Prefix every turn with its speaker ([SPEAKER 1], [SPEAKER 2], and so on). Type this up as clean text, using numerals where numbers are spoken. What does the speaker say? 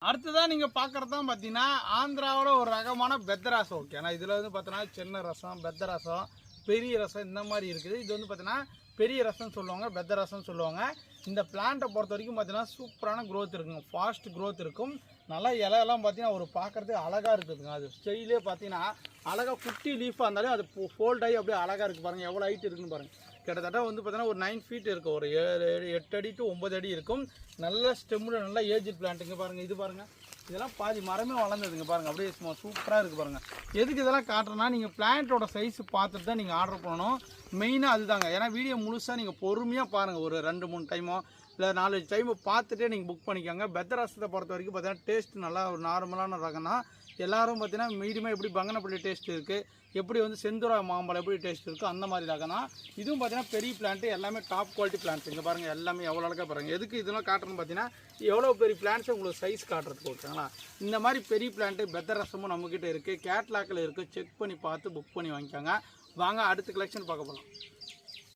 [SPEAKER 1] அடுத்ததான் நீங்கள் பார்க்குறது தான் பார்த்தீங்கன்னா ஆந்திராவோட ஒரு ரகமான பெத்த ரசம். ஓகே, ஆனால் இதில் வந்து பார்த்தீங்கன்னா சின்ன ரசம், பெத்த ரசம், பெரிய ரசம் இந்த மாதிரி இருக்குது. இது வந்து பார்த்தீங்கன்னா பெரிய ரசம்னு சொல்லுவாங்க, பெத்த ரசம்னு சொல்லுவாங்க. இந்த பிளான்ட்டை பொறுத்த வரைக்கும் பார்த்தீங்கன்னா சூப்பரான க்ரோத் இருக்குங்க, ஃபாஸ்ட் க்ரோத் இருக்கும். நல்லா இலையெல்லாம் பார்த்தீங்கன்னா ஒரு பார்க்குறதுக்கு அழகாக இருக்குதுங்க. அது ஸ்டைலே பார்த்தீங்கன்னா அழகாக குட்டி லீஃபாக இருந்தாலும் அது ஃபோல்ட் ஆகி அப்படியே அழகாக இருக்குது. பாருங்கள் எவ்வளோ ஹைட் இருக்குன்னு பாருங்கள். கிட்டத்தட்ட வந்து பார்த்தீங்கன்னா ஒரு 9 ஃபீட் இருக்கும், ஒரு 8 அடி டு 9 அடி இருக்கும். நல்ல ஸ்டெம்மில் நல்லா ஏஜ் பிளான்ட்டுங்க. பாருங்கள் இது பாருங்கள், இதெல்லாம் பாதி மரமே வளர்ந்ததுங்க. பாருங்கள் அப்படியே சூப்பராக இருக்குது பாருங்கள். எதுக்கு இதெல்லாம் காட்டுறேன்னா நீங்கள் பிளான்ட்டோட சைஸ் பார்த்துட்டு தான் நீங்கள் ஆர்டர் பண்ணணும். மெயினாக அதுதாங்க. ஏன்னா வீடியோ முழுசாக நீங்கள் பொறுமையாக பாருங்கள், ஒரு 2-3 டைமோ இல்லை 4 டைமோ பார்த்துட்டே நீங்கள் புக் பண்ணிக்கோங்க. பெத்த ரசத்தை பொறுத்த வரைக்கும் பார்த்தீங்கன்னா டேஸ்ட் நல்லா ஒரு நார்மலான ரகம்னா. எல்லாரும் பார்த்தீங்கன்னா மீடியமாக எப்படி பங்கனப்பள்ளி டேஸ்ட் இருக்குது, எப்படி வந்து செந்துரா மாம்பழம் எப்படி டேஸ்ட் இருக்குது அந்த மாதிரி ரகம்னா. இதுவும் பார்த்தீங்கன்னா பெரிய பிளான்ட்டு, எல்லாமே டாப் குவாலிட்டி பிளான்ட்ஸ். இங்கே பாருங்கள் எல்லாமே எவ்வளோ அழகாக பாருங்கள். எதுக்கு இதெல்லாம் காட்டுறேன்னு பார்த்தீங்கன்னா எவ்வளோ பெரிய பிளான்ட்ஸை உங்களுக்கு சைஸ் காட்டுறதுக்கு. ஓகேங்களா, இந்த மாதிரி பெரிய பிளான்ட்டு பெத்த ரசமும் நம்மக்கிட்ட இருக்குது, கேட்லாக்கில் இருக்குது. செக் பண்ணி பார்த்து புக் பண்ணி வாங்கிக்கோங்க. வாங்க அடுத்த கலெக்ஷன் பார்க்க போகலாம்.